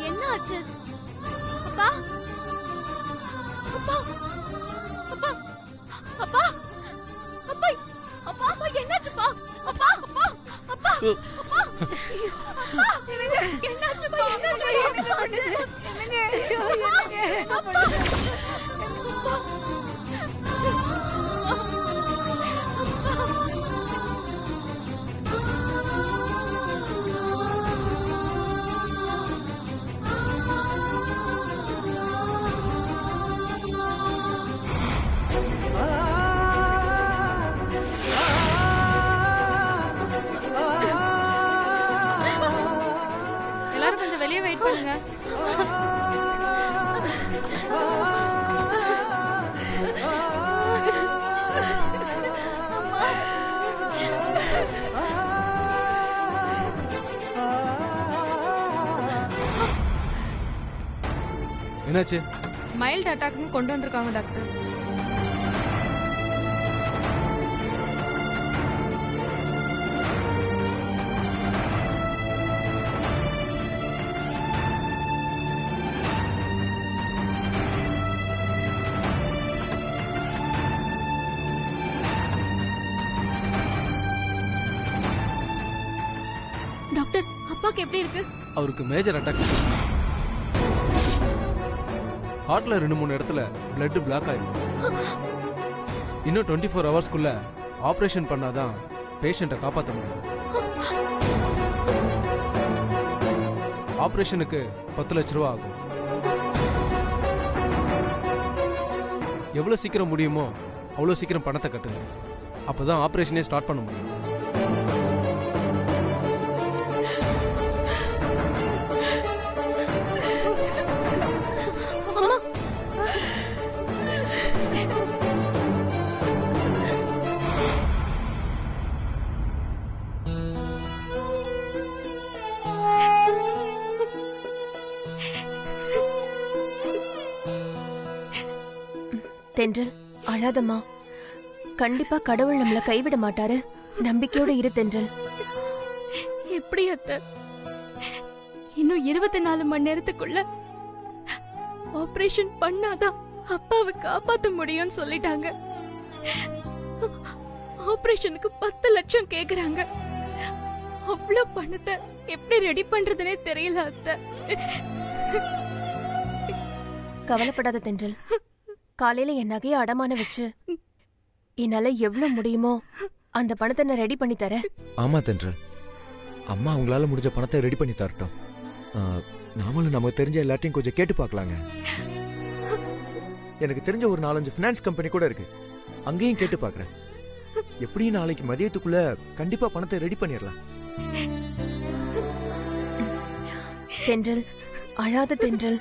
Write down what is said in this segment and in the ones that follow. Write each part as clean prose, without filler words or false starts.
என்ன ஆச்சு? அப்பா அப்பா அப்பா அப்பா அப்பா அப்பா அப்பா என்னாச்சுப்பா? அப்பா அப்பா அப்பா அப்பா என்னாச்சுப்பா? என்னாச்சு? அப்பா எல்லாரும் கொஞ்சம் வெளியே வெயிட் பண்ணுங்க. என்னாச்சு? மைல்டு அட்டாக்னு கொண்டு வந்திருக்காங்க டாக்டர். டாக்டர், அப்பாக்கு எப்படி இருக்கு? அவருக்கு மேஜர் அட்டாக். ஹார்ட்ல 2-3 இடத்துல பிளட் பிளாக் ஆயிருக்கு. இன்னும் 24 ஹவர்ஸ்க்குள்ள ஆபரேஷன் பண்ணாதான் பேஷண்ட்டை காப்பாற்ற முடியும். ஆபரேஷனுக்கு 10 லட்ச ரூபா ஆகும். எவ்வளவு சீக்கிரம் முடியுமோ அவ்வளவு சீக்கிரம் பணத்தை கட்டுங்க. அப்பதான் ஆபரேஷனே ஸ்டார்ட் பண்ண முடியும். தென்றல், அழாதம்மா. கண்டிப்பா கடவுள் நம்மள கைவிட மாட்டாரு. நம்பிக்கையோட இரு தென்றல். எப்படி அத்தை? இன்னும் 24 மணி நேரத்துக்குள்ள ஆபரேஷன் பண்ணாதான் அப்பாவை காப்பாத்த முடியும்னு சொல்லிட்டாங்க. ஆபரேஷனுக்கு 10 லட்சம் கேக்குறாங்க. அவ்வளவு பணத்தை எப்படி ரெடி பண்றதுனே தெரியல அத்தை. கவலைப்படாத தென்றல். காலையில என் நகையை அடமான வச்சு என்னால எவ்வளவு முடியுமோ அந்த பணத்தை நான் ரெடி பண்ணி தரேன். ஆமா தென்றல், அம்மா அவங்களால முடிஞ்ச பணத்தை ரெடி பண்ணி தரட்டும். நாமளும் நமக்கு தெரிஞ்ச எல்லாத்தையும் கொஞ்சம் கேட்டு பார்க்கலாங்க. எனக்கு தெரிஞ்ச ஒரு 4-5 ஃபினான்ஸ் கம்பெனி கூட இருக்கு. அங்கேயும் கேட்டு பார்க்கறேன். எப்படியும் நாளைக்கு மதியத்துக்குள்ள கண்டிப்பா பணத்தை ரெடி பண்ணிடலாம். தென்றல், அழாத தென்றல்.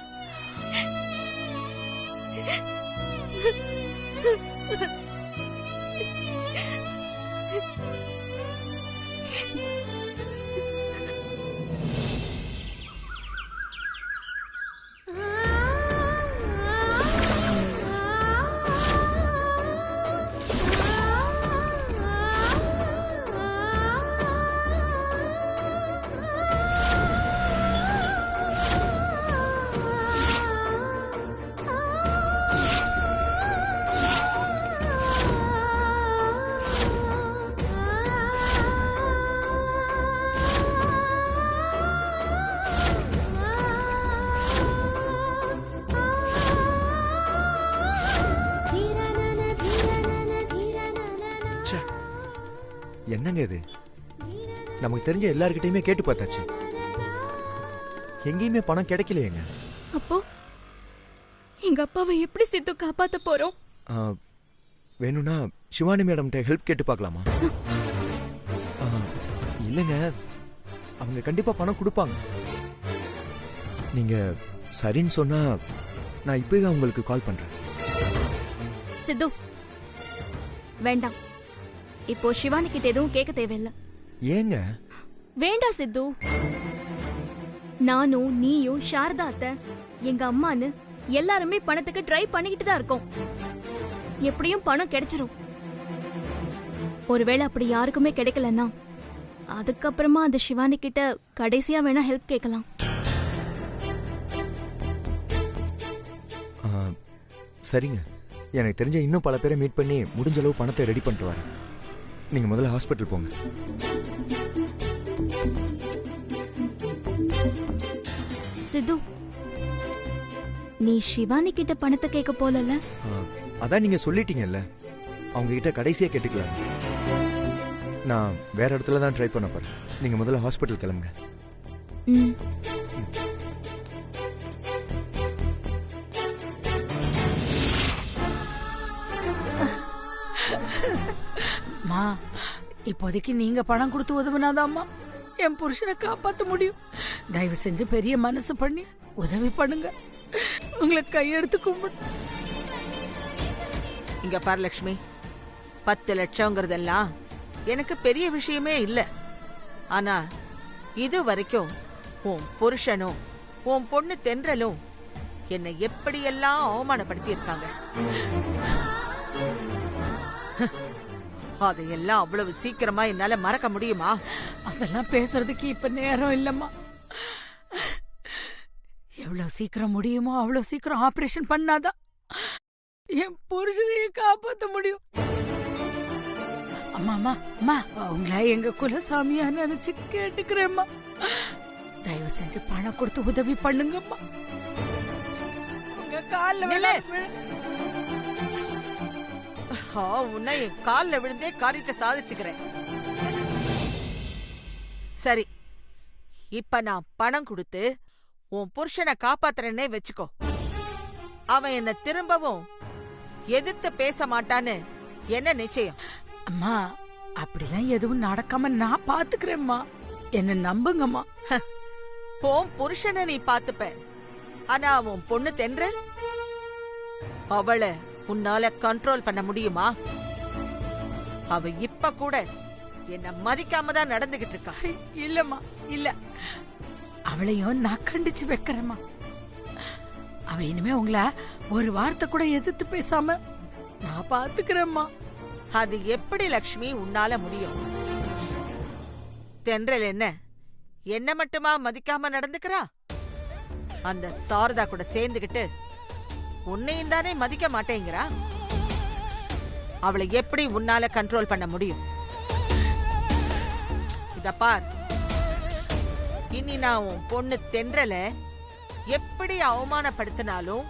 என்னங்க இது? நமக்கு தெரிஞ்ச எல்லார்கிட்டயுமே கேட்டு பார்த்தாச்சு. எங்கேயுமே பணம் கிடைக்கலையேங்க. அப்போ எங்க அப்பாவை எப்படி சித்து காப்பாத்த போறோம்? வேணும்னா சிவானி மேடம்கிட்ட ஹெல்ப் கேட்டு பார்க்கலாமா? இல்லைங்க, அவங்க கண்டிப்பா பணம் கொடுப்பாங்க. நீங்க சரின்னு சொன்னா நான் இப்பவே உங்களுக்கு கால் பண்றேன். சித்து, வேண்டாம். இப்போ சிவானி கிட்ட எதுவும் கேட்க தேவையில்லை. ஏங்க? வேண்டாம் சித்து. நானும் நீயும் சாரதா அத்தை, எங்க அம்மான்னு எல்லாருமே பணத்துக்கு ட்ரை பண்ணிக்கிட்டு தான் இருக்கோம். எப்படியும் பணம் கிடைச்சிரும். ஒருவேளை அப்படி யாருக்குமே கிடைக்கலன்னா அதுக்கப்புறமா அந்த சிவானி கிட்ட கடைசியா வேணா ஹெல்ப் கேட்கலாம். சரிங்க, எனக்கு தெரிஞ்ச இன்னும் பல பேரை மீட் பண்ணி முடிஞ்ச அளவு பணத்தை ரெடி பண்ணிட்டு வரேன். நீங்க முதல்ல ஹாஸ்பிட்டல் போங்க. சித்து, நீ சிவானி கிட்ட பணத்தை கேட்க போலல? அதான் நீங்க சொல்லிட்டீங்கல்ல, அவங்க கிட்ட கடைசியா கேட்டுக்கலாம். நான் வேற இடத்துல தான் ட்ரை பண்ண போறேன். நீங்க முதல்ல ஹாஸ்பிட்டல் கிளம்புங்க. ம். மா, இப்போதைக்கு நீங்க பணம் கொடுத்து உதவுனாதாம்மா என் புருஷனை காப்பாத்த முடியும். தயவு செஞ்சு பெரிய மனசு பண்ணி உதவி பண்ணுங்க. உங்களை கையெடுத்து கும்பிடு. இங்க பாரு லட்சுமி, 10 லட்சங்கிறதெல்லாம் எனக்கு பெரிய விஷயமே இல்ல. ஆனா இது வரைக்கும் உன் புருஷனும் உன் பொண்ணு தென்றலும் என்னை எப்படியெல்லாம் அவமானப்படுத்தி இருக்காங்க. அதையெல்லாம் அவ்வளவு சீக்கிரமா என்னால மறக்க முடியுமா? அதெல்லாம் பேசுறதுக்கு இப்ப நேரம் இல்லம்மா. எவ்வளவு சீக்கிரம் முடியுமோ அவ்வளவு சீக்கிரம் ஆபரேஷன் பண்ணாதான் என் புருஷனையே காப்பாத்த முடியும். அம்மா அம்மா அம்மா, உங்களை எங்க குலசாமியா நினைச்சு கேட்டுக்கிறேம்மா. தயவு செஞ்சு பணம் கொடுத்து உதவி பண்ணுங்கம்மா. உங்க கால்ல உன்னை என் கால்ல விழுந்தே காரியத்தை சாதிச்சுக்கிறேன். சரி, இப்ப நான் பணம் கொடுத்து உன் புருஷனை காப்பாத்துறேன்னே வச்சுக்கோ. அவன் என்ன திரும்பவும் எதிர்த்து பேச மாட்டான்னு என்ன நிச்சயம்? அம்மா, அப்படிலாம் எதுவும் நடக்காம நான் பாத்துக்கிறேம்மா. என்ன நம்புங்கம்மா. உன் புருஷனை நீ பாத்துப்ப, ஆனா உன் பொண்ணு தென்றல், அவளை உன்னால கண்ட்ரோல் பண்ண முடியுமா? அவ இப்ப கூட என்ன மதிக்காம தான் நடந்துகிட்டு இருக்கா. இல்லம்மா இல்ல, அவளையும் நான் கண்டிச்சு வைக்கிறேம்மா. அவ இனிமே உங்களை ஒரு வார்த்தை கூட எதிர்த்து பேசாம நான் பாத்துக்கிறேம்மா. அது எப்படி லக்ஷ்மி உன்னால முடியும்? தென்றல் என்ன மட்டுமா மதிக்காம நடந்துக்கிறா? அந்த சாரதா கூட சேர்ந்துகிட்டு உன்னையும் தானே மதிக்க மாட்டேங்கிறா. அவளை எப்படி உன்னால கண்ட்ரோல் பண்ண முடியும்? இத பார், இனி நான் உன் பொண்ணு தென்றல எப்படி அவமானப்படுத்தினாலும்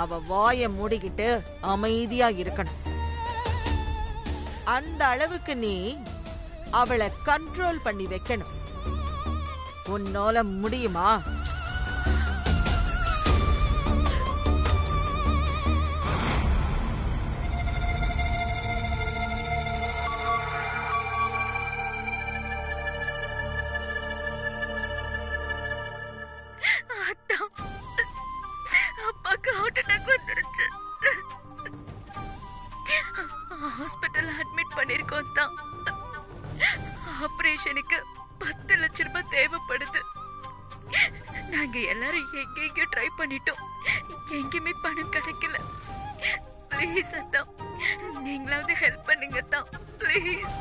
அவ வாய மூடிக்கிட்டு அமைதியா இருக்கணும். அந்த அளவுக்கு நீ அவளை கண்ட்ரோல் பண்ணி வைக்கணும். உன்னால முடியுமா? அப்பாக்கு ஹார்ட் அட்டாக் வந்துருச்சு. ஹாஸ்பிட்டல் அட்மிட் பண்ணிருக்கோம் தான். ஆபரேஷனுக்கு 10 லட்சம் ரூபாய் தேவைப்படுது. நாங்க எல்லாரும் எங்கெங்கயோ ட்ரை பண்ணிட்டோம், எங்கேயுமே பணம் கிடைக்கல. ப்ளீஸ் அத்தா, நீங்களாவது ஹெல்ப் பண்ணுங்க தான், ப்ளீஸ்.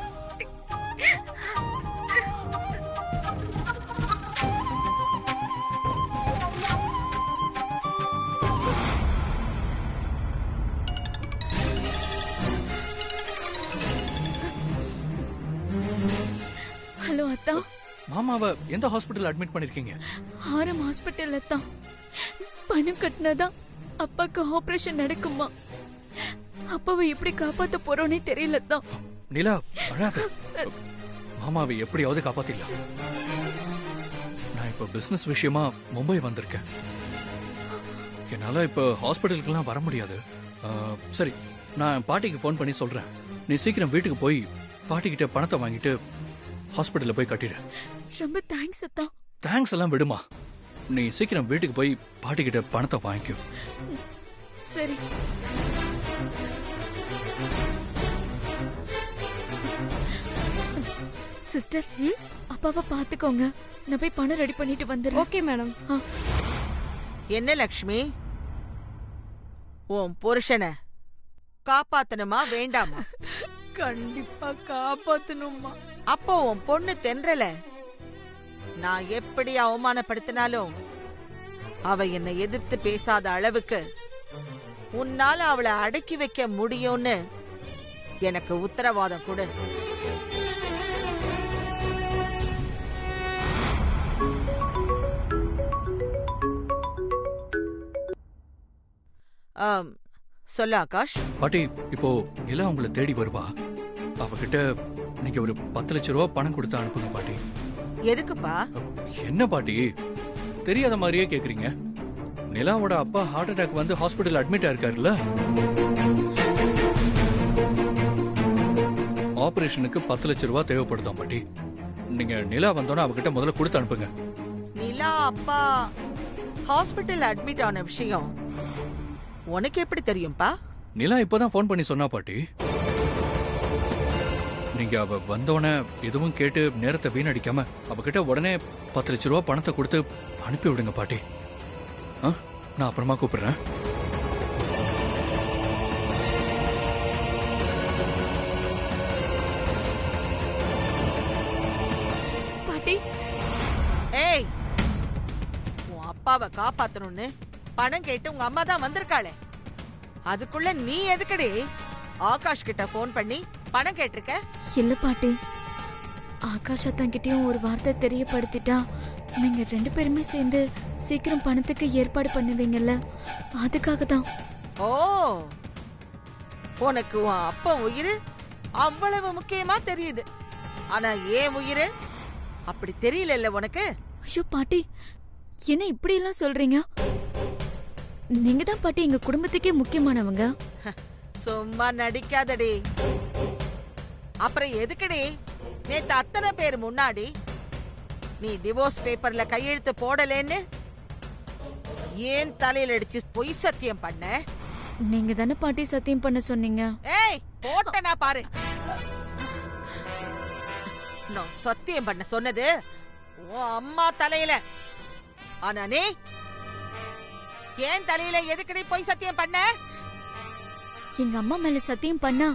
ஹலோ அத்தா. மாமாவை எந்த ஹாஸ்பிட்டல் அட்மிட் பண்ணிருக்கீங்க? ஆரம் ஹாஸ்பிட்டல்ல தான். பணம் கட்டினாதான் அப்பாக்கு ஆபரேஷன் நடக்குமா? அப்பாவை எப்படி காப்பாத்த போறோன்னே தெரியல தான். நிலா, அழாத. மாமாவை எப்படியாவது காப்பாத்திடலாம். நான் இப்ப பிசினஸ் விஷயமா மும்பை வந்திருக்கேன். என்னால இப்ப ஹாஸ்பிட்டலுக்கெல்லாம் வர முடியாது. சரி, நான் பாட்டிக்கு ஃபோன் பண்ணி சொல்றேன். நீ சீக்கிரம் வீட்டுக்கு போய் பாட்டிக்கிட்ட பணத்தை வாங்கிட்டு ஹாஸ்பிட்டல்ல போய் கட்டிடு. ரொம்ப தேங்க்ஸ் அத்தா. தேங்க்ஸ் எல்லாம் விடுமா, நீ சீக்கிரம் வீட்டுக்கு போய் பாட்டிக்கிட்ட பணத்தை வாங்கிக்கோ. சரி. சிஸ்டர், அப்பாவை பாத்துக்கோங்க. நான் போய் பணம் ரெடி பண்ணிட்டு வந்துடுறேன். Okay madam. என்ன லக்ஷ்மி, உன் புருஷனை காப்பாத்தணுமா வேண்டாமா? கண்டிப்பா காப்பாத்தணும்மா. அப்போ உன் பொண்ணு தென்றல நான் எப்படி அவமானப்படுத்தினாலும் அவ என்னை எதிர்த்து பேசாத அளவுக்கு உன்னால அவளை அடக்கி வைக்க முடியும்னு எனக்கு உத்தரவாதம் கொடு. சொல்ல ஆகாஷ். பாட்டி, இப்போ நிலா உங்களை தேடி வருவா. அவகிட்ட நீங்க ஒரு 10 லட்சம் ரூபாய் பணம் கொடுத்து அனுப்புங்க பாட்டி. எதுக்குப்பா? என்ன பாட்டி தெரியாத மாதிரியே கேக்குறீங்க? நிலாவோட அப்பா ஹார்ட் அட்டாக் வந்து ஹாஸ்பிடல் அட்மிட் ஆயிருக்காருல்ல. ஆபரேஷனுக்கு 10 லட்சம் ரூபாய் தேவைப்படுதாம் பாட்டி. நீங்க நிலா வந்தோன்னா அவகிட்ட முதல்ல கொடுத்து அனுப்புங்க. நிலா அப்பா ஹாஸ்பிடல் அட்மிட் ஆன விஷயம் உனக்கு எப்படி தெரியும்பா? நிலா இப்பதான் போன் பண்ணி சொன்னா பாட்டி. நீங்க அவ வந்தோடனே எதுவும் கேட்டு நேரத்தை வீணடிக்காம அவகிட்ட உடனே 10 லட்சம் ரூபாய் பணத்தை கொடுத்து அனுப்பி விடுங்க பாட்டி. நான் அப்புறமா கூப்பிடுறேன். பாட்டி, ஏய், உன் அப்பாவை காப்பாத்தணும்னு பணம் கேட்டு உங்க அம்மா தான் வந்திருக்காளே, அதுக்குள்ள நீ எதுக்கடி ஆகாஷ் கிட்ட போன் பண்ணி பணம் கேட்டிருக்க? இல்ல பாட்டி, ஆகாஷ் அத்தாங்கிட்டயும் ஒரு வார்த்தை தெரியப்படுத்திட்டா நீங்க 2 பேருமே சேர்ந்து சீக்கிரம் பணத்துக்கு ஏற்பாடு பண்ணுவீங்கல்ல, அதுக்காக தான். ஓ, உனக்கு உன் அப்பா உயிர் அவ்வளவு முக்கியமா தெரியுது. ஆனா ஏன் உயிர் அப்படி தெரியல உனக்கு? ஐயோ பாட்டி, என்ன இப்படி எல்லாம் சொல்றீங்க? நீங்க தான் பாட்டி எங்க குடும்பத்துக்கே முக்கியமானவங்க. சும்மா நடிக்காதடி. அப்புறம் எதுக்குடி நேத்து அத்தனை பேர் முன்னாடி நீ டிவோர்ஸ் பேப்பர்ல கையெழுத்து போடலேன்னு ஏன் தலையில அடிச்சு பொய் சத்தியம் பண்ண? நீங்க தானே பாட்டி சத்தியம் பண்ண சொன்னீங்க. ஏய், போட்டனா பாரு. நான் சத்தியம் பண்ண சொன்னது உன் அம்மா தலையில. ஆனா நீ ஏன் தலையில எதுக்கடி பொய் சத்தியம் பண்ண? எங்க அம்மா மேல சத்தியம் பண்ணா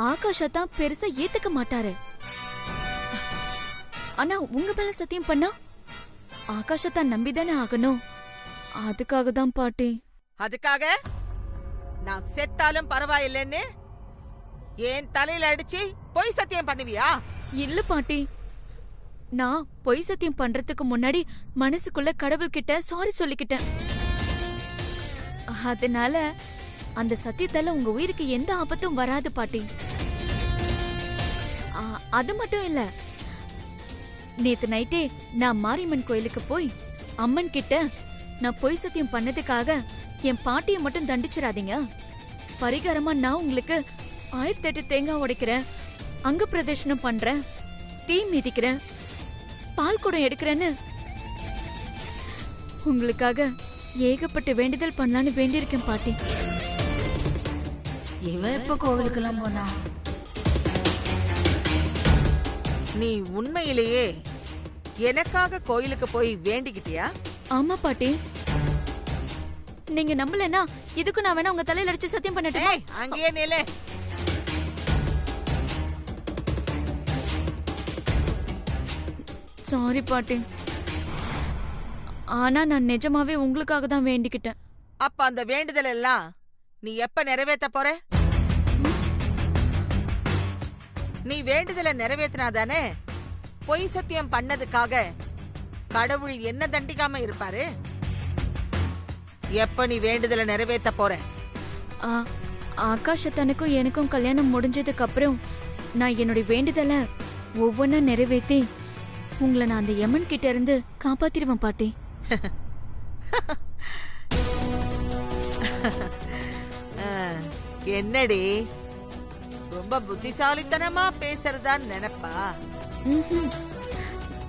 ஆகாஷ தான் பெருசா ஏத்துக்க மாட்டாரு. ஆனா உங்க மேல சத்தியம் பண்ணா ஆகாஷத்தான் நம்பிதானே ஆகணும். அதுக்காக தான் பாட்டி. அதுக்காக நான் செத்தாலும் பரவாயில்லைன்னு ஏன் தலையில அடிச்சு பொய் சத்தியம் பண்ணுவியா? இல்ல பாட்டி, நான் பொய் சத்தியம் பண்றதுக்கு முன்னாடி மனசுக்குள்ள கடவுள்கிட்ட சாரி சொல்லிக்கிட்டேன். அதனால அந்த சத்தியத்தால உங்க உயிருக்கு எந்த ஆபத்தும் வராது பாட்டி. அது மட்டும் இல்ல, நேத்து நைட்டே நான் மாரியம்மன் கோயிலுக்கு போய் அம்மன் கிட்ட நான் பொய் சத்தியம் பண்ணதுக்காக என் பாட்டியை மட்டும் தண்டிச்சிடாதீங்க, பரிகாரமா நான் உங்களுக்கு 1008 தேங்காய் உடைக்கிறேன், அங்க பிரதர்ஷனம் பண்றேன், தீ மிதிக்கிறேன், பால் குடம் எடுக்கிறேன்னு உங்களுக்காக ஏகப்பட்ட வேண்டுதல் பண்ணலான்னு வேண்டியிருக்கேன் பாட்டி. இவ எப்ப கோவிலுக்கெல்லாம் போனா? நீ உண்மையிலேயே எனக்காக கோயிலுக்கு போய் வேண்டிக்கிட்டியா? ஆமா பாட்டி. நீங்க நம்பலன்னா இதுக்கு நான் வேணா உங்க தலையில அடிச்சு சத்தியம் பண்ணட்டுமா? அங்கேயே நிலே. சாரி பாட்டி, ஆனா நான் நிஜமாவே உங்களுக்காக தான் வேண்டிக்கிட்டேன். அப்ப அந்த வேண்டுதல் எல்லாம் நீ எப்ப நிறைவேற்ற போற? நீ வேண்டுதலை நிறைவேற்றினாதானே பொய் சத்தியம் பண்ணதுக்காக கடவுள் என்ன தண்டிக்காம இருப்பாரு? எப்ப நீ வேண்டுதலை நிறைவேற்ற போற? ஆகாஷத்தனுக்கும் எனக்கும் கல்யாணம் முடிஞ்சதுக்கு அப்புறம் நான் என்னுடைய வேண்டுதலை ஒவ்வொன்னா நிறைவேற்றி உங்களை நான் அந்த யமன் கிட்ட இருந்து காப்பாத்திடுவேன் பாட்டி. என்னடி ரொம்ப புத்திசாலித்தனமா பேசுறதான்னு நினைப்பா?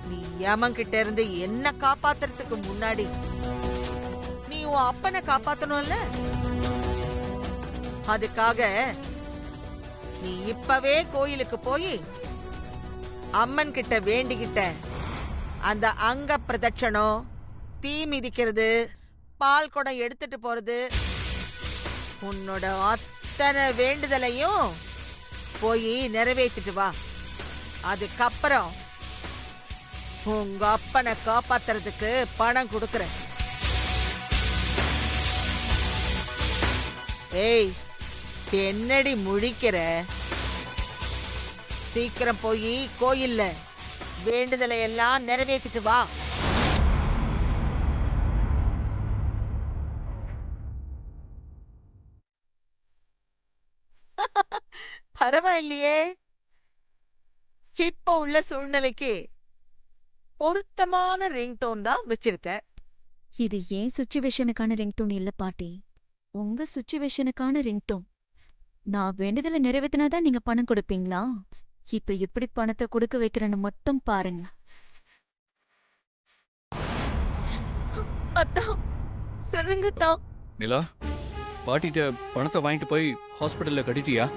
நீ யமன் கிட்ட இருந்து என்ன காப்பாத்துறதுக்கு முன்னாடி நீ உன் அப்பனை காப்பாத்தணும்ல. அதுக்காக நீ இப்பவே கோயிலுக்கு போய் அம்மன் கிட்ட வேண்டிக்கிட்ட அந்த அங்க பிரதட்சணம், தீ மிதிக்கிறது, பால் குடம் எடுத்துட்டு போறது, உன்னோட அத்தனை வேண்டுதலையும் போய் நிறைவேற்றிட்டு வா. அதுக்கப்புறம் உங்க அப்பனை காப்பாத்துறதுக்கு பணம் கொடுக்கறேன். ஏய், என்னடி முழிக்கிற? சீக்கிரம் போய் கோயில்ல வேண்டுதலை எல்லாம் நிறைவேற்றிட்டு வா. பரவாயில்லையே, இப்ப உள்ள சூழ்நிலைக்கு பொருத்தமான ரிங்டோன் தான் வச்சிருக்க. இது ஏன் சுச்சுவேஷனுக்கான ரிங்டோன் இல்ல பாட்டி, உங்க சுச்சுவேஷனுக்கான ரிங்டோன். நான் வேண்டுதலை நிறைவேத்தினாதான் நீங்க பணம் கொடுப்பீங்களா? இப்ப எப்படி பணத்தை கொடுக்க வைக்கிறேன்னு மட்டும் பாருங்க. அத்தா சொல்லுங்க தா. நிலா, பாட்டிட்ட பணத்தை வாங்கிட்டு போய் ஹாஸ்பிட்டல்ல கட்டிட்டியா?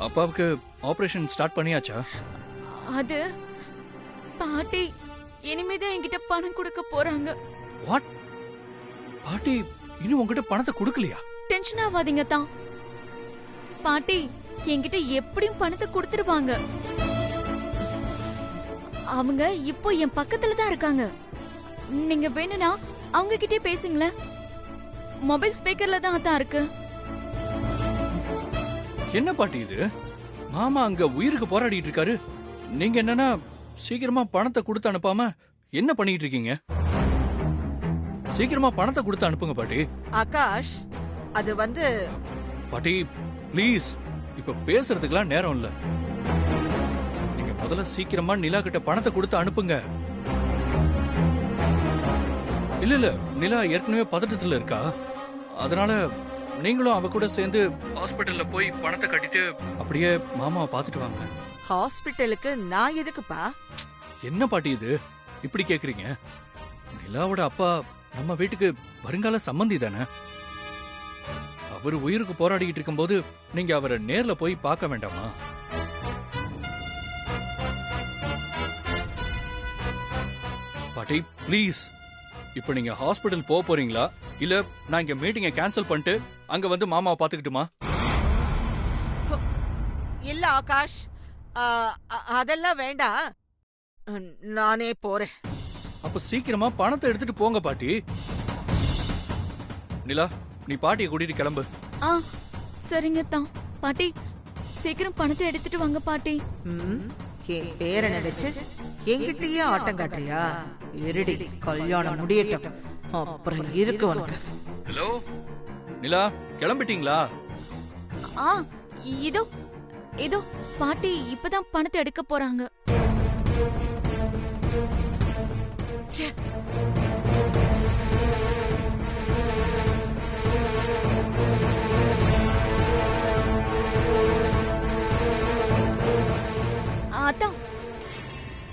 அப்பாவுக்கு ஆபரேஷன் ஸ்டார்ட் பண்ணியாச்சா? அது பாட்டி இனிமேதான் என்கிட்ட பணம் கொடுக்க போறாங்க. வாட்? பாட்டி இன்னும் உங்ககிட்ட பணத்தை கொடுக்கலையா? டென்ஷன் ஆகாதீங்க தான். பாட்டி என்கிட்ட எப்படியும் பணத்தை கொடுத்துருவாங்க. அவங்க இப்போ என் பக்கத்துல தான் இருக்காங்க. நீங்க வேணும்னா அவங்க கிட்டே பேசுங்களேன். மொபைல் ஸ்பீக்கர்ல தான் தான் இருக்கு. என்ன பாட்டி இது? மாமா அங்க உயிருக்கு போராடிட்டு இருக்காரு, நீங்க என்னன்னா சீக்கிரமா பணத்தை கொடுத்து அனுப்பாம என்ன பண்ணிட்டு இருக்கீங்க? சீக்கிரமா பணத்தை கொடுத்து அனுப்புங்க பாட்டி. ஆகாஷ், அது பாட்டி ப்ளீஸ், இப்ப பேசுறதுக்கெல்லாம் நேரம் இல்ல. நீங்க முதல்ல சீக்கிரமா நிலா கிட்ட பணத்தை கொடுத்து அனுப்புங்க. இல்ல இல்ல, நிலா ஏற்கனவே பதட்டத்துல இருக்கா, அதனால நீங்களும் அவ கூட சேர்ந்து ஹாஸ்பிட்டல்ல போய் பணத்தை கட்டிட்டு அப்படியே மாமாவை பாத்துட்டு வாங்க. ஹாஸ்பிட்டலுக்கு நான் எதுக்குப்பா? என்ன பாட்டி இது இப்படி கேக்குறீங்க? நிலாவோட அப்பா நம்ம வீட்டுக்கு வருங்கால சம்பந்தி தானே. அவர் உயிருக்கு போராடிட்டு இருக்கும்போது நீங்க அவரை நேர்ல போய் பார்க்க வேண்டாமா? பாட்டி ப்ளீஸ், இப்ப நீங்க ஹாஸ்பிடல் போக போறீங்களா இல்ல நான் இங்க மீட்டிங்கை கேன்சல் பண்ணிட்டு அங்க வந்து மாமாவை பாத்துக்கிட்டுமா? இல்ல ஆகாஷ், அதெல்லாம் வேண்டாம், நானே போறேன். அப்ப சீக்கிரமா பணத்தை எடுத்துட்டு போங்க பாட்டி. நிலா, நீ பாட்டியை கூட்டிட்டு கிளம்பு. சரிங்க தான். பாட்டி சீக்கிரம் பணத்தை எடுத்துட்டு வாங்க பாட்டி. என் பேரனை வச்சு எங்கிட்டயே ஆட்டம் காட்டுறியா? இருடி, கல்யாணம் முடியட்டும், அப்புறம் இருக்கு உனக்கு. ஹலோ நிலா, கிளம்பிட்டீங்களா? இதோ இதோ பாட்டி இப்பதான் பணத்தை எடுக்க போறாங்க. அதான்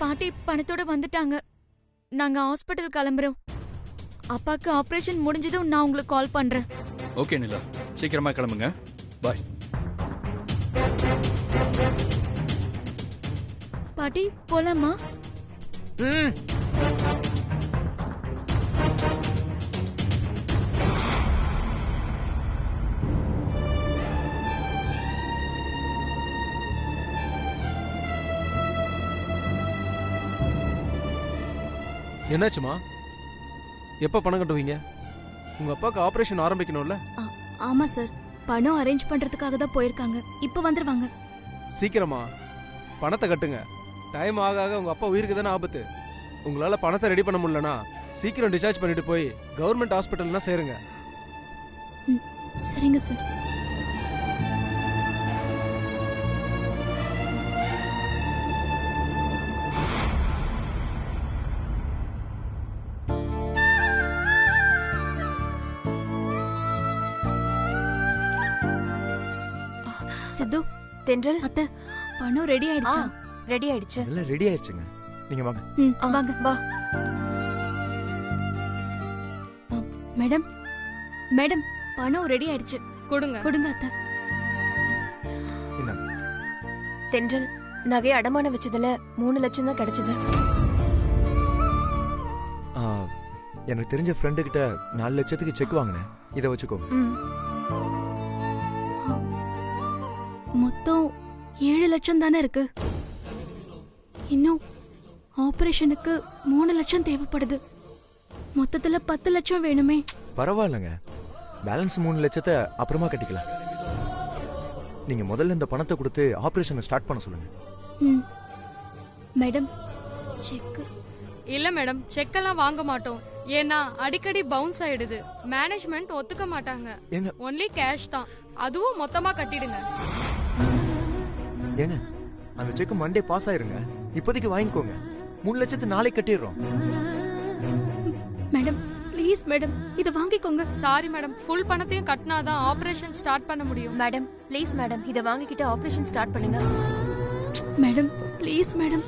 பாட்டி பணத்தோட வந்துட்டாங்க. நாங்க ஹாஸ்பிட்டல் கிளம்புறோம். அப்பாக்கு ஆபரேஷன் முடிஞ்சதும் நான் உங்களுக்கு கால் பண்றேன். ஓகே நிலா, சீக்கிரமா கிளம்புங்க. பாய். பாட்டி போலாமா? என்னாச்சுமா? எப்ப பணம் கட்டுவீங்க? உங்க அப்பாவுக்கு ஆபரேஷன் ஆரம்பிக்கணும்ல? ஆமா சார், பணம் அரேஞ்ச் பண்றதுக்காக தான் போயிருக்காங்க. இப்ப வந்துருவாங்க. சீக்கிரமா பணத்தை கட்டுங்க. டைம் ஆக ஆக உங்க அப்பா உயிருக்கு தானே ஆபத்து. உங்களால பணத்தை ரெடி பண்ண முடியலனா சீக்கிரம் டிஸ்சார்ஜ் பண்ணிட்டு போய் கவர்மெண்ட் ஹாஸ்பிட்டல்னா சேருங்க. சரிங்க சார். சித்து, தென்றல், அத்தை பணம் ரெடி ஆயிடுச்சா? ரெடி ஆயிடுச்சு. எல்லாம் ரெடி ஆயிடுச்சுங்க, நீங்க வாங்க. வாங்க. வா. மேடம் மேடம், பணம் ரெடி ஆயிடுச்சு. கொடுங்க. கொடுங்க அத்தை. தென்றல், நகை அடமான வச்சதுல 3 லட்சம் தான் கிடைச்சது. எனக்கு தெரிஞ்ச ஃப்ரெண்டு கிட்ட 4 லட்சத்துக்கு செக் வாங்கினேன், இதை வச்சுக்கோ. மொத்தம் 7 லட்சம் தானே இருக்கு. இன்னும் ஆபரேஷனுக்கு 3 லட்சம் தேவைப்படுது. மொத்தத்துல 10 லட்சம் வேணுமே. பரவாயில்லைங்க, பேலன்ஸ் 3 லட்சத்தை அப்புறமா கட்டிக்கலாம். நீங்க முதல்ல இந்த பணத்தை கொடுத்து ஆபரேஷனை ஸ்டார்ட் பண்ண சொல்லுங்க. மேடம் செக் இல்ல மேடம், செக் எல்லாம் வாங்க மாட்டோம். ஏன்னா அடிக்கடி பவுன்ஸ் ஆயிடுது. மேனேஜ்மெண்ட் ஒத்துக்க மாட்டாங்க. ஏங்க ஒன்லி கேஷ் தான், அதுவும் மொத்தமா கட்டிடுங்க. ஏங்க அந்த செக் மண்டே பாஸ் ஆயிருங்க. இப்போதைக்கு வாங்கிக்கோங்க. 3 லட்சத்தை நாளைக்கு கட்டிடுறோம். மேடம் ப்ளீஸ் மேடம் இதை வாங்கிக்கோங்க. சாரி மேடம், ஃபுல் பணத்தையும் கட்டினாதான் ஆபரேஷன் ஸ்டார்ட் பண்ண முடியும். மேடம் ப்ளீஸ் மேடம், இதை வாங்கிக்கிட்டு ஆபரேஷன் ஸ்டார்ட் பண்ணுங்க. Madam please madam